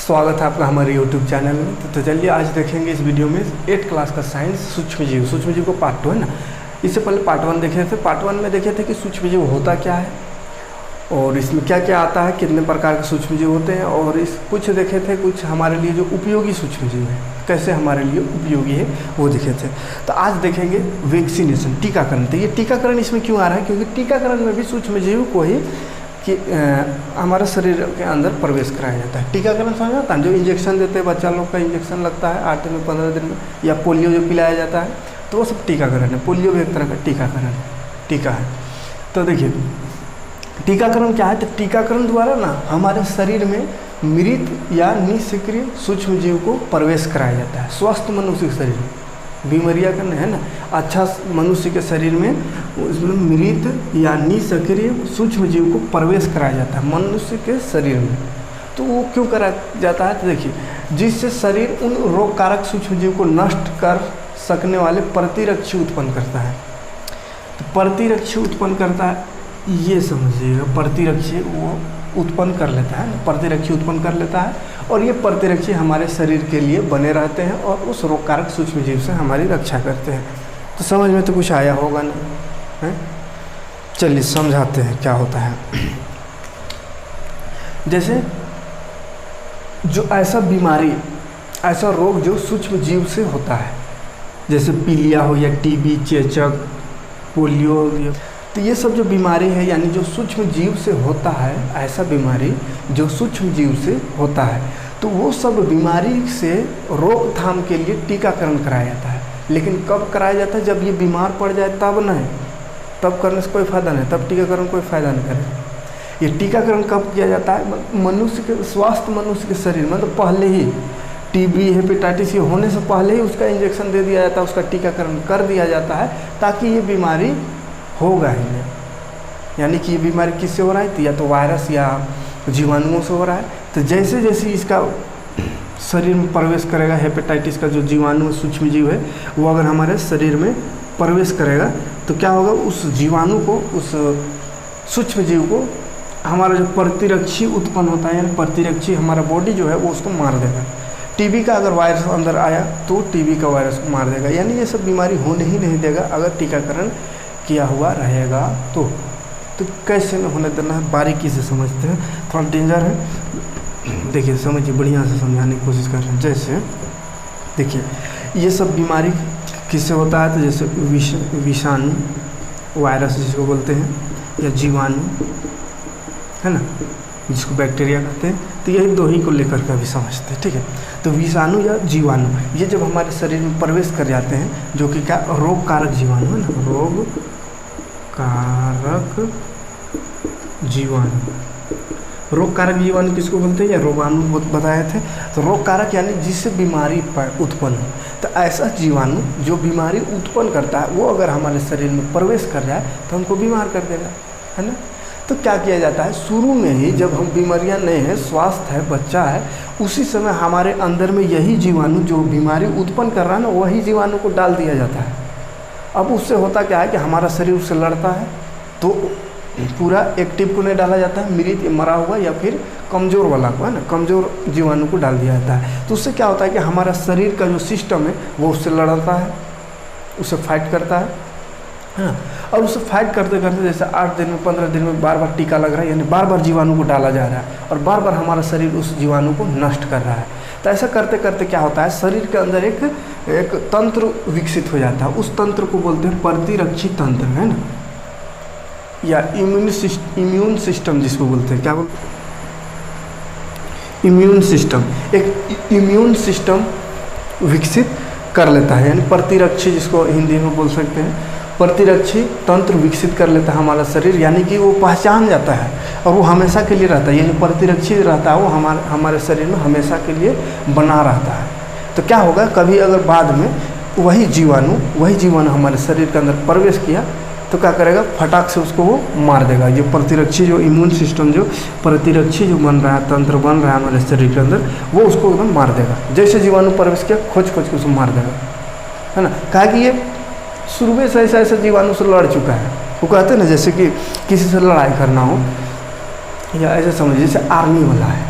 स्वागत है आपका हमारे YouTube चैनल में। तो चलिए आज देखेंगे इस वीडियो में 8th क्लास का साइंस सूक्ष्म जीव को पार्ट 2 है ना। इससे पहले पार्ट 1 देखे थे। पार्ट 1 में देखे थे कि सूक्ष्म जीव होता क्या है और इसमें क्या क्या आता है, कितने प्रकार के सूक्ष्म जीव होते हैं, और इस कुछ देखे थे कुछ हमारे लिए जो उपयोगी सूक्ष्म जीव है, कैसे हमारे लिए उपयोगी है वो देखे थे। तो आज देखेंगे वैक्सीनेशन, टीकाकरण। तो ये टीकाकरण इसमें क्यों आ रहा है, क्योंकि टीकाकरण में भी सूक्ष्म जीव को ही कि हमारे शरीर के अंदर प्रवेश कराया जाता है। टीकाकरण समझ आता है, जो इंजेक्शन देते हैं, बच्चा लोग का इंजेक्शन लगता है 8 दिन में 15 दिन में, या पोलियो जो पिलाया जाता है, तो वो सब टीकाकरण है। पोलियो भी एक तरह का टीकाकरण है, टीका है। तो देखिए टीकाकरण क्या है, तो टीकाकरण द्वारा ना हमारे शरीर में मृत या निष्क्रिय सूक्ष्म जीव को प्रवेश कराया जाता है। स्वस्थ मनुष्य के शरीर में बीमारियाँ करने है ना, अच्छा मनुष्य के शरीर में उसमें मृत या निष्क्रिय सूक्ष्म जीव को प्रवेश कराया जाता है मनुष्य के शरीर में। तो वो क्यों कराया जाता है, तो देखिए जिससे शरीर उन रोगकारक सूक्ष्म जीव को नष्ट कर सकने वाले प्रतिरक्षी उत्पन्न करता है। तो प्रतिरक्षी उत्पन्न करता है, ये समझिएगा, प्रतिरक्षी वो उत्पन्न कर लेता है, प्रतिरक्षी उत्पन्न कर लेता है, और ये प्रतिरक्षी हमारे शरीर के लिए बने रहते हैं और उस रोगकारक सूक्ष्म जीव से हमारी रक्षा करते हैं। तो समझ में तो कुछ आया होगा नहीं है। चलिए समझाते हैं क्या होता है। जैसे जो ऐसा बीमारी, ऐसा रोग जो सूक्ष्म जीव से होता है, जैसे पीलिया हो या टीबी, चेचक, पोलियो, तो ये सब जो बीमारी है, यानी जो सूक्ष्म जीव से होता है, ऐसा बीमारी जो सूक्ष्म जीव से होता है, तो वो सब बीमारी से रोकथाम के लिए टीकाकरण कराया जाता है। लेकिन कब कराया जाता है, जब ये बीमार पड़ जाए तब नहीं, तब करने से कोई फ़ायदा नहीं, तब टीकाकरण कोई फ़ायदा नहीं करेगा। ये टीकाकरण कब किया जाता है, मनुष्य के स्वस्थ मनुष्य के शरीर में, तो पहले ही टीबी, हेपेटाइटिस ये होने से पहले ही उसका इंजेक्शन दे दिया जाता है, उसका टीकाकरण कर दिया जाता है, ताकि ये बीमारी होगा ही नहीं। यानी कि ये बीमारी किससे हो रहा है, या तो वायरस या जीवाणुओं से हो रहा है। तो जैसे जैसे इसका शरीर में प्रवेश करेगा, हेपेटाइटिस का जो जीवाणु सूक्ष्म जीव है वो अगर हमारे शरीर में प्रवेश करेगा, तो क्या होगा, उस जीवाणु को, उस सूक्ष्म जीव को हमारा जो प्रतिरक्षी उत्पन्न होता है, यानी प्रतिरक्षी हमारा बॉडी जो है वो उसको मार देगा। टीबी का अगर वायरस अंदर आया तो टीबी का वायरस को मार देगा। यानी ये सब बीमारी होने ही नहीं देगा अगर टीकाकरण किया हुआ रहेगा। तो कैसे में होने देना है, बारीकी से समझते हैं, थोड़ा डेंजर है। देखिए समझिए, बढ़िया से समझाने की कोशिश कर रहे हैं। जैसे देखिए ये सब बीमारी किससे होता है, तो जैसे विषाणु, वायरस जिसको बोलते हैं, या जीवाणु है ना, जिसको बैक्टीरिया कहते हैं। तो यही दो ही को लेकर के अभी समझते हैं, ठीक है। तो विषाणु या जीवाणु ये जब हमारे शरीर में प्रवेश कर जाते हैं, जो कि क्या रोग कारक जीवाणु है ना, रोग कारक जीवाणु। रोग कारक जीवाणु किसको बोलते हैं, या रोगाणु बताए थे। तो रोग कारक यानी जिससे बीमारी उत्पन्न हो। तो ऐसा जीवाणु जो बीमारी उत्पन्न करता है, वो अगर हमारे शरीर में प्रवेश कर जाए तो हमको बीमार कर देगा, है ना। तो क्या किया जाता है, शुरू में ही जब हम बीमारियां नहीं है, स्वास्थ्य है, बच्चा है, उसी समय हमारे अंदर में यही जीवाणु जो बीमारी उत्पन्न कर रहा है ना, वही जीवाणु को डाल दिया जाता है। अब उससे होता क्या है कि हमारा शरीर उससे लड़ता है, तो पूरा एक्टिव को नहीं डाला जाता है, मृत मरा हुआ या फिर कमज़ोर वाला को, है ना, कमज़ोर जीवाणु को डाल दिया जाता है। तो उससे क्या होता है कि हमारा शरीर का जो सिस्टम है वो उससे लड़ता है, उससे फाइट करता है ना। और उससे फाइट करते करते जैसे 8 दिन में 15 दिन में बार बार टीका लग रहा है, यानी बार बार जीवाणु को डाला जा रहा है, और बार बार हमारा शरीर उस जीवाणु को नष्ट कर रहा है। तो ऐसा करते करते क्या होता है, शरीर के अंदर एक तंत्र विकसित हो जाता है। उस तंत्र को बोलते हैं प्रतिरक्षी तंत्र, है ना, या इम्यून सिस्टम जिसको बोलते हैं। क्या बोलते हैं, इम्यून सिस्टम। एक इम्यून सिस्टम विकसित कर लेता है, यानी प्रतिरक्षी जिसको हिंदी में बोल सकते हैं, प्रतिरक्षी तंत्र विकसित कर लेता है हमारा शरीर। यानी कि वो पहचान जाता है और वो हमेशा के लिए रहता है। ये जो प्रतिरक्षी रहता है वो हमारे शरीर में हमेशा के लिए बना रहता है। तो क्या होगा, कभी अगर बाद में वही जीवाणु हमारे शरीर के अंदर प्रवेश किया तो क्या करेगा, फटाक से उसको वो मार देगा। ये प्रतिरक्षी जो इम्यून सिस्टम, जो प्रतिरक्षी जो बन रहा है, तंत्र बन रहा है हमारे शरीर के अंदर, वो उसको एकदम मार देगा। जैसे जीवाणु प्रवेश किया, खोज के उसको मार देगा, है ना। कहा कि ये शुरू में से ऐसा जीवाणु से लड़ चुका है। वो कहते हैं ना, जैसे कि किसी से लड़ाई करना हो, या ऐसे समझिए जैसे आर्मी वाला है,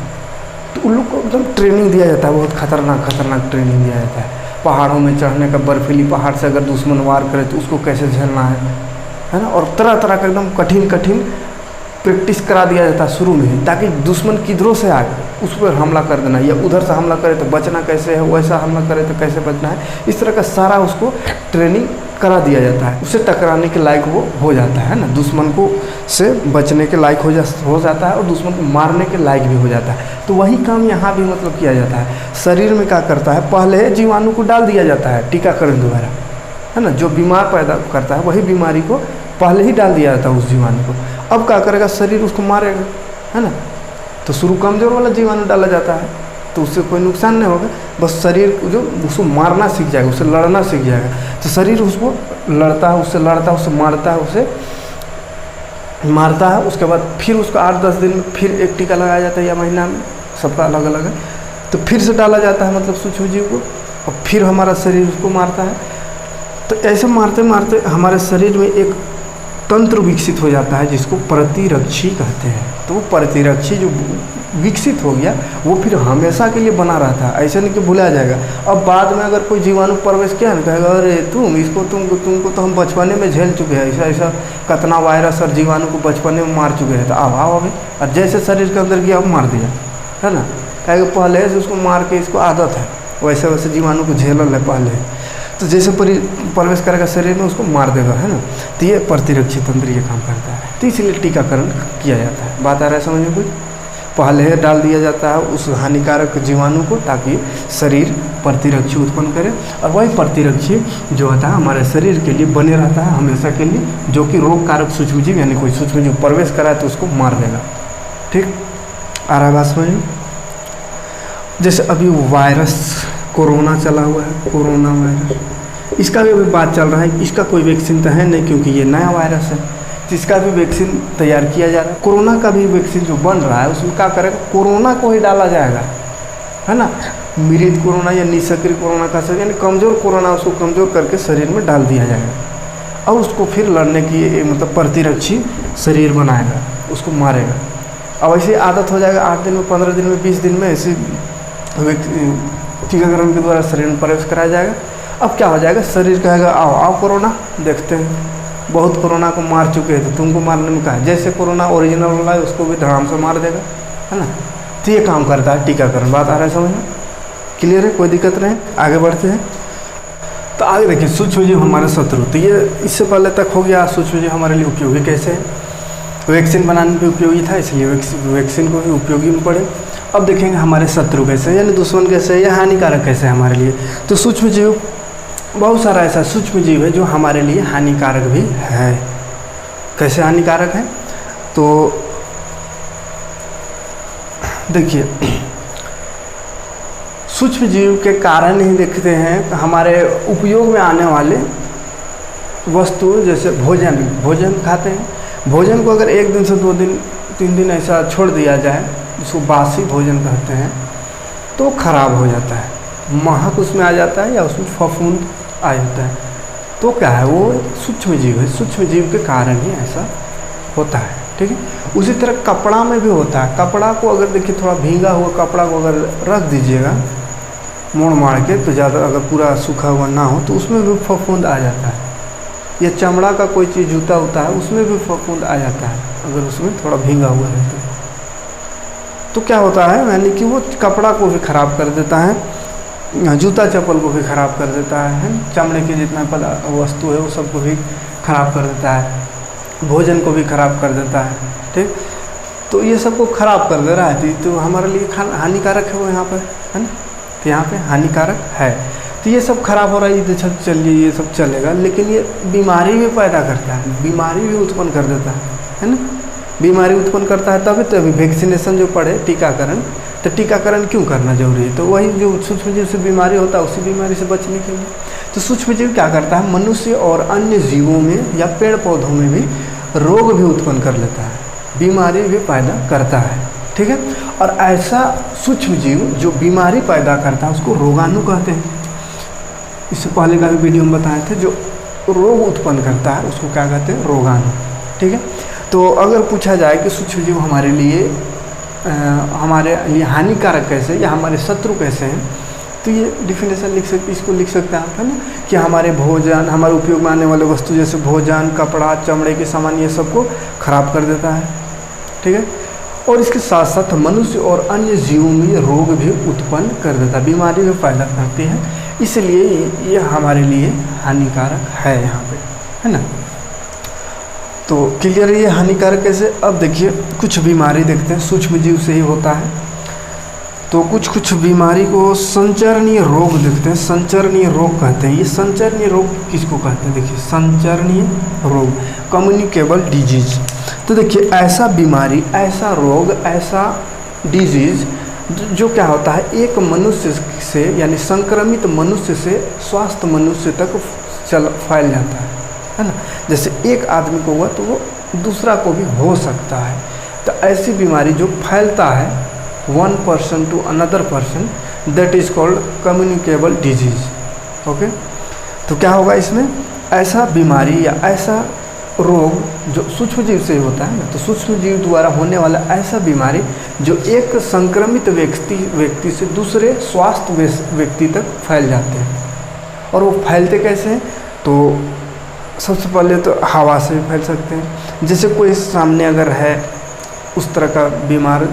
तो उन लोग को एकदम ट्रेनिंग दिया जाता है, बहुत खतरनाक ट्रेनिंग दिया जाता है। पहाड़ों में चढ़ने का, बर्फीली पहाड़ से अगर दुश्मन वार करे तो उसको कैसे झेलना है ना। और तरह तरह का एकदम कठिन प्रैक्टिस करा दिया जाता है शुरू में ही, ताकि दुश्मन किधरों से आए उस पर हमला कर देना, या उधर से हमला करे तो बचना कैसे है, वैसा हमला करे तो कैसे बचना है। इस तरह का सारा उसको ट्रेनिंग करा दिया जाता है। उससे टकराने के लायक वो हो जाता है ना, दुश्मन को से बचने के लायक हो जाता है और दुश्मन को मारने के लायक भी हो जाता है। तो वही काम यहाँ भी मतलब किया जाता है। शरीर में क्या करता है, पहले जीवाणु को डाल दिया जाता है टीकाकरण द्वारा, है ना। जो बीमार पैदा करता है वही बीमारी को पहले ही डाल दिया जाता है उस जीवाणु को। अब क्या करेगा, शरीर उसको मारेगा, है ना। तो शुरू कमज़ोर वाला जीवाणु डाला जाता है तो उससे कोई नुकसान नहीं होगा, बस शरीर जो उसको मारना सीख जाएगा, उससे लड़ना सीख जाएगा। तो शरीर उसको लड़ता है, उससे लड़ता है, उससे मारता है, उसे मारता है। उसके बाद फिर उसको 8-10 दिन में फिर एक टीका लगाया जाता है, या महीना में, सबका अलग अलग है। तो फिर से डाला जाता है मतलब सूक्ष्म जीव को, और फिर हमारा शरीर उसको मारता है। तो ऐसे मारते मारते हमारे शरीर में एक तंत्र विकसित हो जाता है जिसको प्रतिरक्षी कहते हैं। तो वो प्रतिरक्षी जो विकसित हो गया वो फिर हमेशा के लिए बना रहता है, ऐसा नहीं कि भुला जाएगा। अब बाद में अगर कोई जीवाणु प्रवेश किया ना, कहेगा अरे तुमको तो हम बचपने में झेल चुके हैं, ऐसा कितना वायरस और जीवाणु को बचपने में मार चुके हैं, तो आओ अभी। और जैसे शरीर के अंदर गया अब मार दिया, है ना। कहेगा पहले से उसको मार के इसको आदत है, वैसे वैसे जीवाणु को झेलल है पहले, तो जैसे प्रवेश करेगा शरीर में उसको मार देगा, है ना। तो ये प्रतिरक्षी तंत्र ये काम करता है। तो इसलिए टीकाकरण किया जाता है। बात आ रहा है समझ में कुछ? पहले डाल दिया जाता है उस हानिकारक जीवाणु को ताकि शरीर प्रतिरक्षी उत्पन्न करे, और वही प्रतिरक्षी जो होता है हमारे शरीर के लिए बने रहता है हमेशा के लिए, जो कि रोग कारक सूक्ष्मजीव यानी कोई सूक्ष्मजीव प्रवेश करा तो उसको मार देगा। ठीक आ रहा है बात समझ में? जैसे अभी वायरस कोरोना चला हुआ है, कोरोना वायरस, इसका भी अभी बात चल रहा है। इसका कोई वैक्सीन तो है नहीं क्योंकि ये नया वायरस है, जिसका भी वैक्सीन तैयार किया जा रहा है। कोरोना का भी वैक्सीन जो बन रहा है उसमें क्या करेगा, कोरोना को ही डाला जाएगा, है ना। मृत कोरोना या निष्क्रिय कोरोना का सर यानी कमज़ोर कोरोना, उसको कमज़ोर करके शरीर में डाल दिया जाएगा और उसको फिर लड़ने की मतलब प्रतिरक्षी शरीर बनाएगा, उसको मारेगा। अब ऐसे आदत हो जाएगा, 8 दिन में, 15 दिन में, 20 दिन में ऐसे टीकाकरण के द्वारा शरीर में प्रवेश कराया जाएगा। अब क्या हो जाएगा, शरीर कहेगा आओ कोरोना देखते हैं, बहुत कोरोना को मार चुके हैं तो तुमको मारने में कहा, जैसे कोरोना ओरिजिनल वाला है उसको भी धड़ाम से मार देगा, है ना। तो ये काम करता है टीकाकरण। बात आ रहा है समझ में? क्लियर है? कोई दिक्कत नहीं? आगे बढ़ते हैं। तो आगे देखिए, सूक्ष्मजीव हमारे शत्रु। तो ये इससे पहले तक हो गया सूक्ष्मजीव हमारे लिए उपयोगी कैसे है, वैक्सीन बनाने में उपयोगी था, इसलिए वैक्सीन को भी उपयोगी में पड़े। अब देखेंगे हमारे शत्रु कैसे यानी दुश्मन कैसे है या हानिकारक कैसे है हमारे लिए। तो सूक्ष्मजीव बहुत सारा ऐसा सूक्ष्म जीव है जो हमारे लिए हानिकारक भी है। कैसे हानिकारक है, तो देखिए सूक्ष्म जीव के कारण ही देखते हैं हमारे उपयोग में आने वाले वस्तु, जैसे भोजन खाते हैं। भोजन को अगर 1 दिन से 2 दिन 3 दिन ऐसा छोड़ दिया जाए, जिसको बासी भोजन कहते हैं, तो खराब हो जाता है, महक उसमें आ जाता है या उसमें फफूंद आ जाता है। तो क्या है, वो सूक्ष्म जीव है, सूक्ष्म जीव के कारण ही ऐसा होता है। ठीक है, उसी तरह कपड़ा में भी होता है। कपड़ा को अगर देखिए थोड़ा भीगा हुआ कपड़ा को अगर रख दीजिएगा मोड़ मार के, तो ज़्यादा अगर पूरा सूखा हुआ ना हो तो उसमें भी फफूंद आ जाता है। या चमड़ा का कोई चीज़ जूता होता है उसमें भी फफूंद आ जाता है अगर उसमें थोड़ा भीगा हुआ रहता है। तो क्या होता है, यानी कि वो कपड़ा को भी ख़राब कर देता है, जूता चप्पल को भी ख़राब कर देता है, चमड़े के जितना वस्तु है वो सबको भी ख़राब कर देता है, भोजन को भी ख़राब कर देता है। ठीक, तो ये सबको ख़राब कर दे रहा है, तो हमारे लिए हानिकारक है वो यहाँ पर, है ना। तो यहाँ पे हानिकारक है। तो ये सब खराब हो रहा है, ये सब चलिए ये सब चलेगा, लेकिन ये बीमारी भी पैदा करता है, बीमारी भी उत्पन्न कर देता है ना। बीमारी उत्पन्न करता है तभी तो अभी वैक्सीनेशन जो पढ़े टीकाकरण, तो टीकाकरण क्यों करना जरूरी है, तो वही जो सूक्ष्मजीव से बीमारी होता है उसी बीमारी से बचने के लिए। तो सूक्ष्मजीव क्या करता है, मनुष्य और अन्य जीवों में या पेड़ पौधों में भी रोग भी उत्पन्न कर लेता है, बीमारी भी पैदा करता है। ठीक है, और ऐसा सूक्ष्मजीव जो बीमारी पैदा करता है उसको रोगाणु कहते हैं। इससे पहले का भी वीडियो में बताए थे, जो रोग उत्पन्न करता है उसको क्या कहते हैं, रोगाणु। ठीक है, तो अगर पूछा जाए कि सूक्ष्मजीव हमारे लिए हमारे लिए हानिकारक कैसे या हमारे शत्रु कैसे हैं, तो ये डिफिनेशन इसको लिख सकते हैं आप, है ना, कि हमारे भोजन, हमारे उपयोग में आने वाले वस्तु जैसे भोजन, कपड़ा, चमड़े के सामान, ये सबको खराब कर देता है, ठीक है। और इसके साथ साथ मनुष्य और अन्य जीवों में ये रोग भी उत्पन्न कर देता है, बीमारी भी पैदा करती है, इसलिए ये हमारे लिए हानिकारक है यहाँ पे, है ना। तो क्लियर है ये हानिकारक कैसे। अब देखिए कुछ बीमारी देखते हैं, सूक्ष्म जीव से ही होता है। तो कुछ बीमारी को संचरणीय रोग देखते हैं, संचरणीय रोग कहते हैं। ये संचरणीय रोग किसको कहते हैं, देखिए संचरणीय रोग, कम्युनिकेबल डिजीज। तो देखिए ऐसा बीमारी, ऐसा रोग, ऐसा डिजीज जो क्या होता है, एक मनुष्य से यानी संक्रमित मनुष्य से स्वास्थ्य मनुष्य तक फैल जाता है ना। जैसे एक आदमी को हुआ तो वो दूसरा को भी हो सकता है। तो ऐसी बीमारी जो फैलता है one person to another person, that is called communicable disease. Okay, तो क्या होगा इसमें, ऐसा बीमारी या ऐसा रोग जो सूक्ष्म जीव से होता है ना, तो सूक्ष्म जीव द्वारा होने वाला ऐसा बीमारी जो एक संक्रमित व्यक्ति से दूसरे स्वास्थ्य व्यक्ति तक फैल जाते हैं। और वो फैलते कैसे हैं, तो सबसे पहले तो हवा से भी फैल सकते हैं। जैसे कोई सामने अगर है उस तरह का बीमार,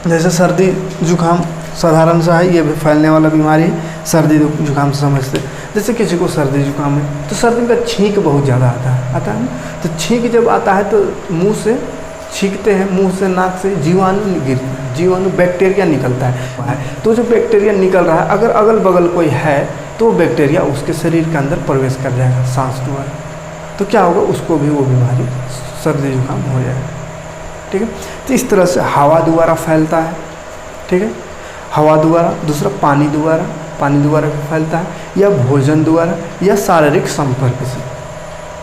जैसे सर्दी जुकाम साधारण सा है, ये भी फैलने वाला बीमारी है, सर्दी जुकाम से समझते। जैसे किसी को सर्दी जुकाम है तो सर्दी का छींक बहुत ज़्यादा आता है ना, तो छींक जब आता है तो मुंह से छींकते हैं, मुंह से नाक से जीवाणु बैक्टीरिया निकलता है। तो जो बैक्टीरिया निकल रहा है, अगर अगल बगल कोई है तो बैक्टीरिया उसके शरीर के अंदर प्रवेश कर जाएगा सांस द्वारा, तो क्या होगा, उसको भी वो बीमारी सर्दी जुकाम हो जाएगा, ठीक है। तो इस तरह से हवा द्वारा फैलता है, ठीक है, हवा द्वारा। दूसरा पानी द्वारा भी फैलता है, या भोजन द्वारा, या शारीरिक संपर्क से,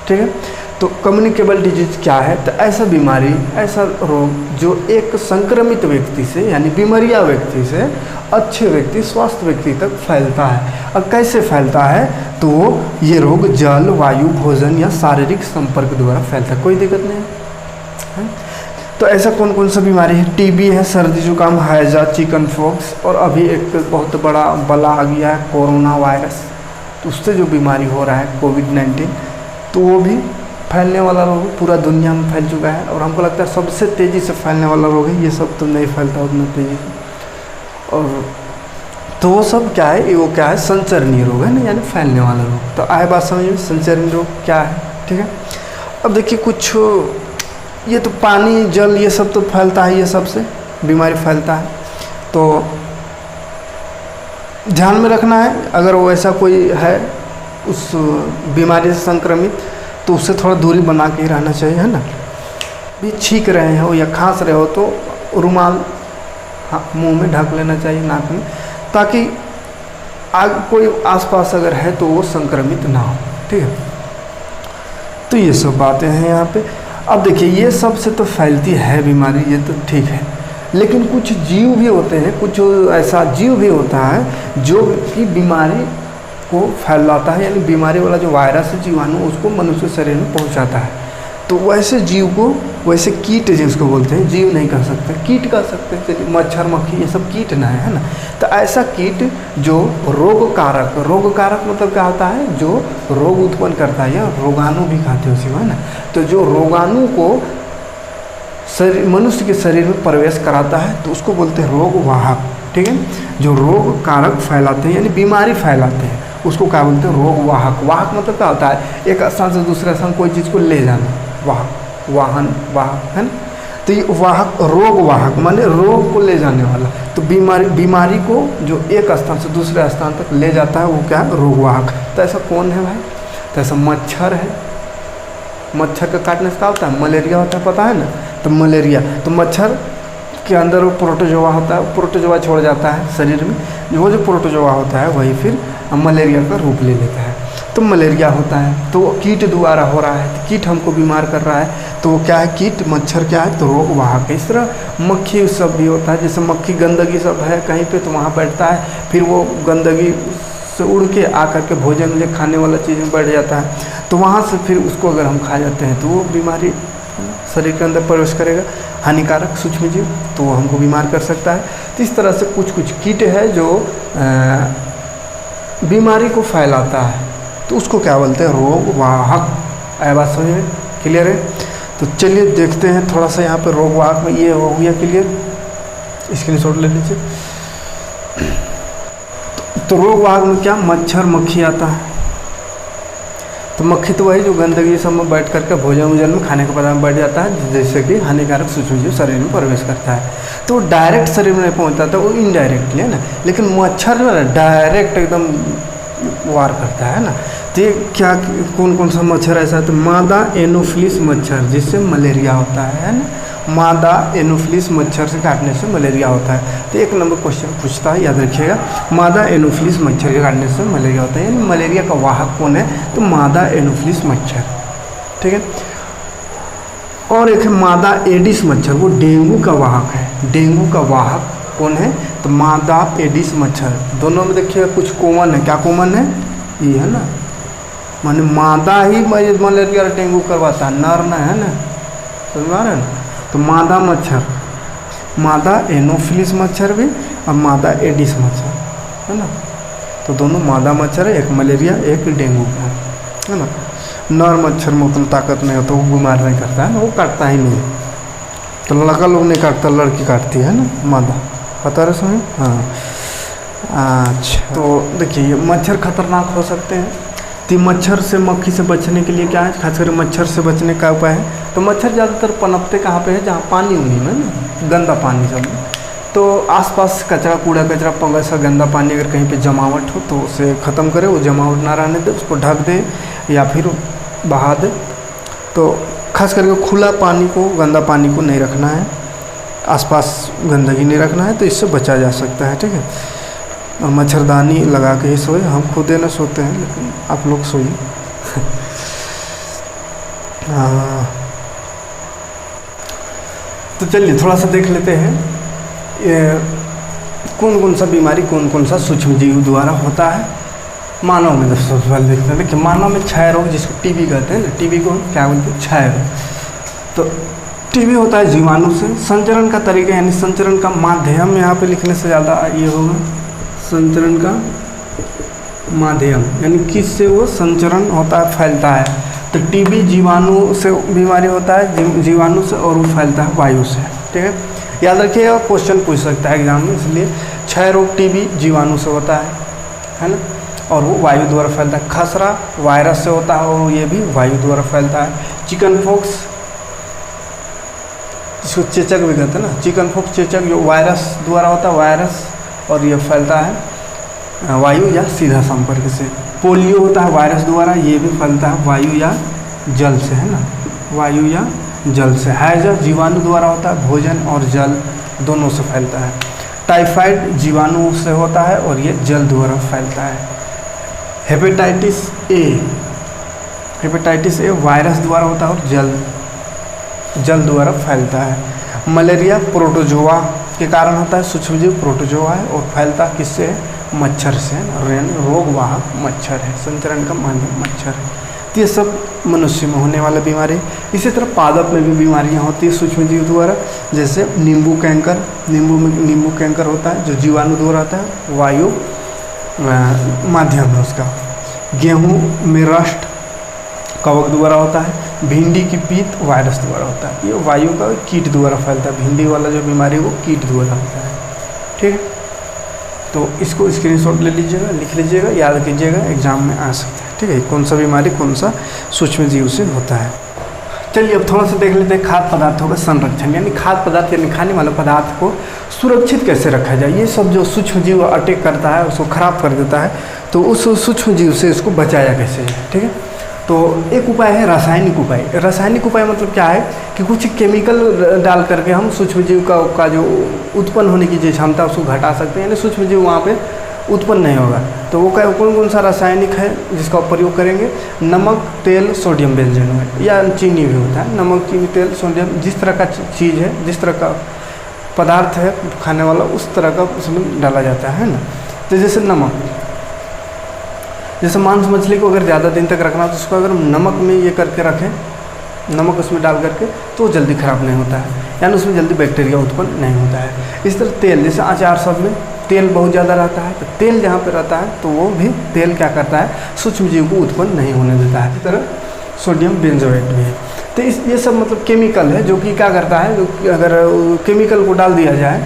ठीक है। तो कम्युनिकेबल डिजीज क्या है, तो ऐसा बीमारी, ऐसा रोग जो एक संक्रमित व्यक्ति से यानी बीमारिया व्यक्ति से अच्छे व्यक्ति, स्वस्थ व्यक्ति तक फैलता है। और कैसे फैलता है, तो ये रोग जल, वायु, भोजन या शारीरिक संपर्क द्वारा फैलता है, कोई दिक्कत नहीं है। तो ऐसा कौन कौन सा बीमारी है, टीबी है, सर्दी जुकाम, हैजा, चिकन पॉक्स, और अभी एक बहुत बड़ा बला आ गया है कोरोना वायरस, तो उससे जो बीमारी हो रहा है कोविड-19, तो वो भी फैलने वाला रोग पूरा दुनिया में फैल चुका है। और हमको लगता है सबसे तेज़ी से फैलने वाला रोग है, ये सब तो नहीं फैलता उतना तेज़ी से। और तो वो सब क्या है, वो क्या है, संचरणीय रोग है ना, यानी फैलने वाला रोग। तो आए बात समझ में, संचरणीय रोग क्या है, ठीक है। अब देखिए कुछ, ये तो पानी, जल, ये सब तो फैलता है, ये सबसे बीमारी फैलता है। तो ध्यान में रखना है, अगर वो ऐसा कोई है उस बीमारी से संक्रमित, तो उससे थोड़ा दूरी बना के ही रहना चाहिए, है ना। भी छींक रहे हो या खांस रहे हो तो रुमाल मुंह में ढक लेना चाहिए, नाक में, ताकि कोई आसपास अगर है तो वो संक्रमित ना हो, ठीक है। तो ये सब बातें हैं यहाँ पे। अब देखिए ये सब से तो फैलती है बीमारी, ये तो ठीक है, लेकिन कुछ जीव भी होते हैं, कुछ ऐसा जीव भी होता है जो कि बीमारी को फैलाता है, यानी बीमारी वाला जो वायरस है, जीवाणु, उसको मनुष्य शरीर में पहुंचाता है। तो वैसे जीव को, वैसे कीट जिसको बोलते हैं, जीव नहीं कह सकते, कीट कह सकते हैं, मच्छर, मक्खी, ये सब कीट ना है ना। तो ऐसा कीट जो रोगकारक मतलब क्या होता है, जो रोग उत्पन्न करता है, या रोगाणु भी कहते हैं उसी में, है ना। तो जो रोगाणु को मनुष्य के शरीर में प्रवेश कराता है तो उसको बोलते हैं रोगवाहक, ठीक है। जो रोग कारक फैलाते हैं यानी बीमारी फैलाते हैं उसको क्या बोलते हैं, रोगवाहक। वाहक मतलब क्या होता है, एक स्थान से दूसरे स्थान कोई चीज़ को ले जाना, वाहक, है ना। तो ये वाहक, रोगवाहक माने रोग को ले जाने वाला। तो बीमारी को जो एक स्थान से दूसरे स्थान तक ले जाता है वो क्या है, रोगवाहक। तो ऐसा कौन है भाई, तो ऐसा मच्छर है। मच्छर का काटने से क्या होता है, मलेरिया होता है, पता है ना। तो मलेरिया, तो मच्छर के अंदर वो प्रोटोजोआ होता है, प्रोटोजोआ छोड़ जाता है शरीर में, वो जो प्रोटोजोआ होता है वही फिर मलेरिया का रूप ले लेता है। तो मलेरिया होता है, तो वो कीट द्वारा हो रहा है, तो कीट हमको बीमार कर रहा है, तो वो क्या है, कीट, मच्छर क्या है, तो रोगवाहक है। इस तरह मक्खी सब भी होता है, जैसे मक्खी गंदगी सब है कहीं पे तो वहाँ बैठता है, फिर वो गंदगी से उड़ के आकर के भोजन ले खाने वाला चीज़ में बैठ जाता है, तो वहाँ से फिर उसको अगर हम खा जाते हैं तो वो बीमारी शरीर के अंदर प्रवेश करेगा, हानिकारक सूक्ष्म जीव, तो वो हमको बीमार कर सकता है। तो इस तरह से कुछ कुछ कीट है जो बीमारी को फैलाता है, तो उसको क्या बोलते हैं, रोग वाहक। आया बात समझ में, क्लियर है? तो चलिए देखते हैं थोड़ा सा यहाँ पे रोग वाहक में ये हो गया क्लियर, स्क्रीनशॉट ले लीजिए। तो रोग वाहक में क्या, मच्छर मक्खी आता है। तो मक्खी तो वही जो गंदगी सब में बैठ करके भोजन वोजन में खाने के पदार्थ में बैठ जाता है, जैसे कि हानिकारक सूक्ष्म जीव शरीर में प्रवेश करता है। तो डायरेक्ट शरीर में नहीं पहुंचता था, वो इनडायरेक्टली है ना। लेकिन मच्छर जो है ना डायरेक्ट एकदम वार करता है ना। तो ये क्या, कौन कौन सा मच्छर ऐसा है, तो मादा एनोफिलिस मच्छर जिससे मलेरिया होता है ना। मादा एनोफिलिस मच्छर से काटने से मलेरिया होता है। तो एक नंबर क्वेश्चन पूछता है, याद रखिएगा, मादा एनोफिलिस मच्छर के काटने से मलेरिया होता है, यानी मलेरिया का वाहक कौन है, तो मादा एनोफिलिस मच्छर, ठीक है। और एक है मादा एडिस मच्छर, वो डेंगू का वाहक है। डेंगू का वाहक कौन है, तो मादा एडिस मच्छर। दोनों में देखिएगा कुछ कॉमन है, क्या कॉमन है, ये है ना, माने मादा ही मलेरिया और डेंगू करवाता है, नर ना है ना, समझ आ रहे हैं ना। तो मादा मच्छर, मादा एनोफिलिस मच्छर भी और मादा एडिस मच्छर, है ना। तो दोनों मादा मच्छर है, एक मलेरिया एक डेंगू का, है ना। नर मच्छर में उतना ताकत नहीं होता, वो बीमार नहीं करता है ना, वो काटता ही नहीं। तो लड़का लोग नहीं काटता, लड़की काटती है ना, मादा, पता रहे समझ। हाँ अच्छा, तो देखिए मच्छर खतरनाक हो सकते हैं। तो मच्छर से मक्खी से बचने के लिए क्या है, खासकर मच्छर से बचने का उपाय है, तो मच्छर ज़्यादातर पनपते कहाँ पे है, जहाँ पानी उनी में ना, गंदा पानी सब में। तो आसपास कचरा, कूड़ा कचरा, ऐसा गंदा पानी अगर कहीं पे जमावट हो तो उसे ख़त्म करे, वो जमावट ना रहने दे, उसको ढक दे या फिर बहा दे। तो खास करके खुला पानी को, गंदा पानी को नहीं रखना है, आसपास गंदगी नहीं रखना है, तो इससे बचा जा सकता है, ठीक है। और मच्छरदानी लगा के ही सोए, हम खुद न सोते हैं, लेकिन आप लोग सोइए। तो चलिए थोड़ा सा देख लेते हैं कौन कौन सा बीमारी, कौन कौन सा सूक्ष्म जीव द्वारा होता है मानव में। जब सबसे पहले देखते हैं, देखिए मानव में क्षय रोग, जिसको टीबी कहते हैं ना, टीबी को क्या बोलते हैं, क्षय रोग। तो टीबी होता है जीवाणु से। संचरण का तरीका यानी संचरण का माध्यम, यहाँ पे लिखने से ज़्यादा ये होगा, संचरण का माध्यम यानी किससे वो संचरण होता है, फैलता है। तो टीबी जीवाणु से बीमारी होता है, जीवाणु से, और वो फैलता है वायु से, ठीक है। याद रखिएगा, क्वेश्चन पूछ सकता है एग्जाम में, इसलिए क्षय रोग टीबी जीवाणु से होता है ना, और वो वायु द्वारा फैलता है। खसरा वायरस से होता है और ये भी वायु द्वारा फैलता है। चिकन पॉक्स, जिसको चेचक भी कहते हैं ना, चिकन पॉक्स चेचक जो वायरस द्वारा होता है, वायरस, और ये फैलता है वायु या सीधा संपर्क से। पोलियो होता है वायरस द्वारा, ये भी फैलता है वायु या जल से, है ना, वायु या जल से। हैजा जीवाणु द्वारा होता है, भोजन और जल दोनों से फैलता है। टाइफाइड जीवाणु से होता है और ये जल द्वारा फैलता है। Hepatitis A, hepatitis A virus द्वारा होता है और जल द्वारा फैलता है। मलेरिया प्रोटोजोआ के कारण होता है, सूक्ष्मजीव प्रोटोजोआ है, और फैलता किससे है, मच्छर से, रोग वाहक मच्छर है, संचरण का माध्यम मच्छर है। तो ये सब मनुष्य में होने वाला बीमारी। इसी तरह पादप में भी बीमारियां होती है सूक्ष्मजीव द्वारा, जैसे नींबू कैंकर, नींबू कैंकर होता है जो जीवाणु द्वारा आता है, वायु माध्यम है उसका। गेहूँ में रस्ट कवक द्वारा होता है। भिंडी की पीत वायरस द्वारा होता है, ये वायु का कीट द्वारा फैलता है। भिंडी वाला जो बीमारी है वो कीट द्वारा होता है, ठीक है। तो इसको स्क्रीनशॉट ले लीजिएगा, लिख लीजिएगा, याद कीजिएगा, एग्जाम में आ सकता है, ठीक है। कौन सा बीमारी कौन सा सूक्ष्म जीव से होता है। चलिए अब थोड़ा सा देख लेते हैं खाद्य पदार्थों का संरक्षण, यानी खाद्य पदार्थ यानी खाने वाले पदार्थ को सुरक्षित कैसे रखा जाए। ये सब जो सूक्ष्म जीव अटैक करता है, उसको खराब कर देता है, तो उस सूक्ष्म जीव से इसको बचाया कैसे जाए, ठीक है। तो एक उपाय है रासायनिक उपाय। रासायनिक उपाय मतलब क्या है कि कुछ केमिकल डाल करके हम सूक्ष्मजीव का जो उत्पन्न होने की जो क्षमता उसको घटा सकते हैं, यानी सूक्ष्मजीव वहाँ पे उत्पन्न नहीं होगा। तो वो कौन कौन सा रासायनिक है जिसका प्रयोग करेंगे, नमक, तेल, सोडियम बेंजोएट या चीनी भी होता है। नमक, चीनी, तेल, सोडियम, जिस तरह का चीज़ है, जिस तरह का पदार्थ है खाने वाला, उस तरह का उसमें डाला जाता है ना। तो जैसे नमक, जैसे मांस मछली को अगर ज़्यादा दिन तक रखना तो उसको अगर नमक में ये करके रखें नमक उसमें डाल करके, तो जल्दी ख़राब नहीं होता है, यानी उसमें जल्दी बैक्टीरिया उत्पन्न नहीं होता है। इस तरह तेल, जैसे अचार सब में तेल बहुत ज़्यादा रहता है, तो तेल जहाँ पे रहता है तो वो भी तेल क्या करता है, सूक्ष्म जीव को उत्पन्न नहीं होने देता है। इसी तरह सोडियम बेंजोएट भी है। तो ये सब मतलब केमिकल है जो कि क्या करता है, जो कि अगर केमिकल को डाल दिया जाए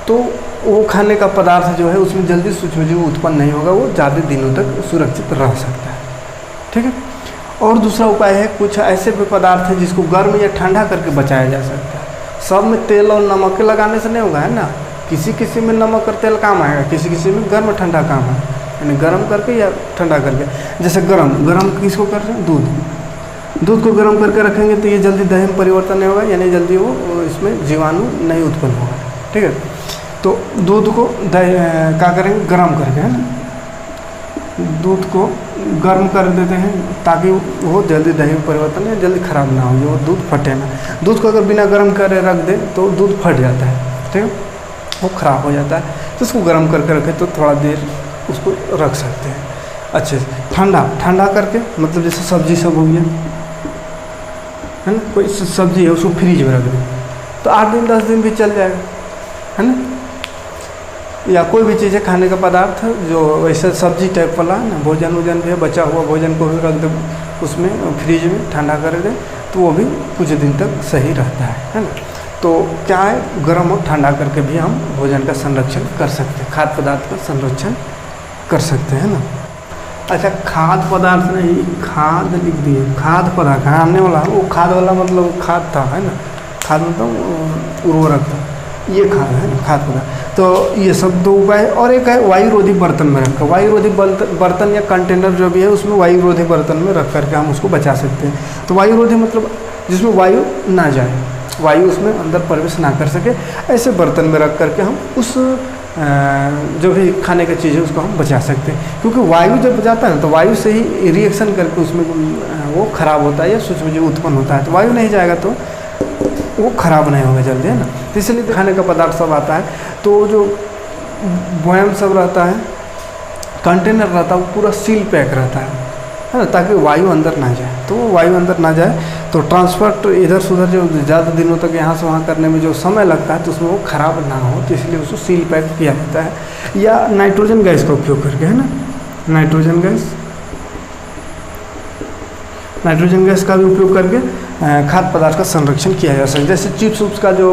तो वो खाने का पदार्थ जो है उसमें जल्दी सूक्ष्म जीव उत्पन्न नहीं होगा, वो ज़्यादा दिनों तक सुरक्षित रह सकता है। ठीक है। और दूसरा उपाय है, कुछ ऐसे भी पदार्थ हैं जिसको गर्म या ठंडा करके बचाया जा सकता है। सब में तेल और नमक के लगाने से नहीं होगा, है ना। किसी किसी में नमक और तेल काम आएगा, किसी किसी में गर्म ठंडा काम है, यानी गर्म करके या ठंडा करके। जैसे गरम किसको कर रहे हैं, दूध को गर्म करके रखेंगे तो ये जल्दी दही में परिवर्तन नहीं होगा, यानी जल्दी वो इसमें जीवाणु नहीं उत्पन्न होगा। ठीक है। तो दूध को क्या करेंगे, गर्म करके, है ना, दूध को गर्म कर देते हैं ताकि वो जल्दी दही में परिवर्तन या जल्दी ख़राब ना हो, वो दूध फटे ना। दूध को अगर बिना गर्म करे रख दें तो दूध फट जाता है, ठीक है, वो ख़राब हो जाता है। तो उसको गर्म करके रखें तो थोड़ा देर उसको रख सकते हैं अच्छे से। ठंडा करके, मतलब जैसे सब्जी सब हो गया, है ना, कोई सब्जी है उसको फ्रिज में रख दें तो 8 दिन 10 दिन भी चल जाएगा, है ना। या कोई भी चीज़ है, खाने का पदार्थ जो वैसे सब्जी टाइप वाला है ना, भोजन भी है, बचा हुआ भोजन को भी रख दे उसमें फ्रिज में, ठंडा कर दे तो वो भी कुछ दिन तक सही रहता है ना। तो क्या है, गर्म और ठंडा करके भी हम भोजन का संरक्षण कर सकते हैं, खाद्य पदार्थ का संरक्षण कर सकते हैं ना। अच्छा, खाद्य पदार्थ नहीं, खाद लिख दिए, खाद्य पदार्थ आने वाला, वो खाद वाला मतलब खाद था, है ना, खाद मतलब उर्वरक था, ये खाद है ना, खाद्य पदार्थ। तो ये सब 2 उपाय। और एक है वायुरोधी बर्तन में रखा, वायुरोधी बर्तन या कंटेनर जो भी है उसमें वायुरोधी बर्तन में रख करके हम उसको बचा सकते हैं। तो वायुरोधी मतलब जिसमें वायु ना जाए, वायु उसमें अंदर प्रवेश ना कर सके, ऐसे बर्तन में रख करके हम उस जो भी खाने की चीज़ है उसको हम बचा सकते हैं। क्योंकि वायु जब जाता है ना तो वायु से ही रिएक्शन करके उसमें वो खराब होता है या सूक्ष्म जीव उत्पन्न होता है। तो वायु नहीं जाएगा तो वो खराब नहीं होगा जल्दी, है ना। तो इसलिए खाने का पदार्थ सब आता है, तो जो बयाम सब रहता है, कंटेनर रहता है, वो पूरा सील पैक रहता है ना, ताकि वायु अंदर ना जाए। तो वो वायु अंदर ना जाए तो ट्रांसपोर्ट इधर से उधर जो ज़्यादा दिनों तक यहाँ से वहाँ करने में जो समय लगता है तो उसमें वो ख़राब ना हो, तो इसलिए उसको सील पैक किया जाता है। या नाइट्रोजन गैस का उपयोग करके, है ना, नाइट्रोजन गैस का भी उपयोग करके खाद्य पदार्थ का संरक्षण किया जा सकता है। जैसे चिप्स उप्स का जो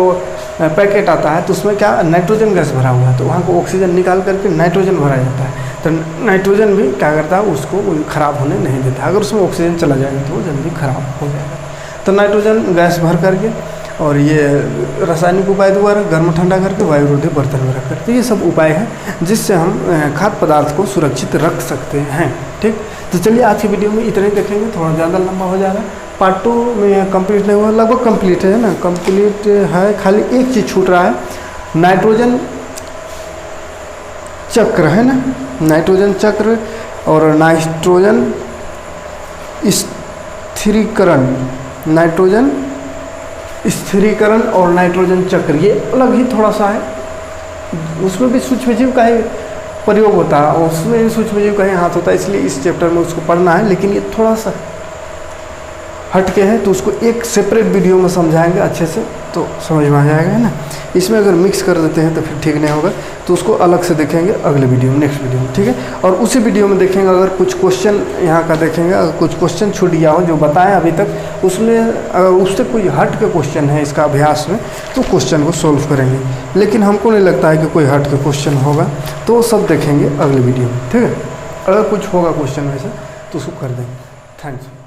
पैकेट आता है तो उसमें क्या नाइट्रोजन गैस भरा हुआ है, तो वहाँ को ऑक्सीजन निकाल करके नाइट्रोजन भरा जाता है। तो नाइट्रोजन भी क्या करता है, उसको ख़राब होने नहीं देता। अगर उसमें ऑक्सीजन चला जाएगा तो वो जल्दी ख़राब हो जाएगा। तो नाइट्रोजन गैस भर करके और ये रासायनिक उपाय द्वारा गर्म ठंडा करके वायुरोधी बर्तन में रख करके, ये सब उपाय हैं जिससे हम खाद्य पदार्थ को सुरक्षित रख सकते हैं। ठीक, तो चलिए आज की वीडियो में इतना ही देखेंगे, थोड़ा ज़्यादा लंबा हो जा रहा है। पार्ट 2 में कंप्लीट नहीं हुआ, लगभग कंप्लीट है ना, कंप्लीट है, खाली एक चीज़ छूट रहा है, नाइट्रोजन चक्र, है ना, नाइट्रोजन चक्र और नाइट्रोजन स्थिरीकरण, नाइट्रोजन स्थिरीकरण और नाइट्रोजन चक्र, ये अलग ही थोड़ा सा है। उसमें भी सूक्ष्मजीव का ही प्रयोग होता है, उसमें भी सूक्ष्मजीव का ही हाथ होता है, इसलिए इस चैप्टर में उसको पढ़ना है। लेकिन ये थोड़ा सा हटके है तो उसको एक सेपरेट वीडियो में समझाएंगे अच्छे से, तो समझ में आ जाएगा, है ना। इसमें अगर मिक्स कर देते हैं तो फिर ठीक नहीं होगा, तो उसको अलग से देखेंगे अगले वीडियो में, नेक्स्ट वीडियो में, ठीक है। और उसी वीडियो में देखेंगे, अगर कुछ क्वेश्चन यहाँ का देखेंगे, अगर कुछ क्वेश्चन छूट गया हो जो बताएं अभी तक, उसमें अगर उससे कोई हट के क्वेश्चन है इसका अभ्यास में, तो क्वेश्चन को सोल्व करेंगे। लेकिन हमको नहीं लगता है कि कोई हट के क्वेश्चन होगा, तो सब देखेंगे अगले वीडियो में, ठीक है। अगर कुछ होगा क्वेश्चन वैसे तो उसको कर देंगे। थैंक्स।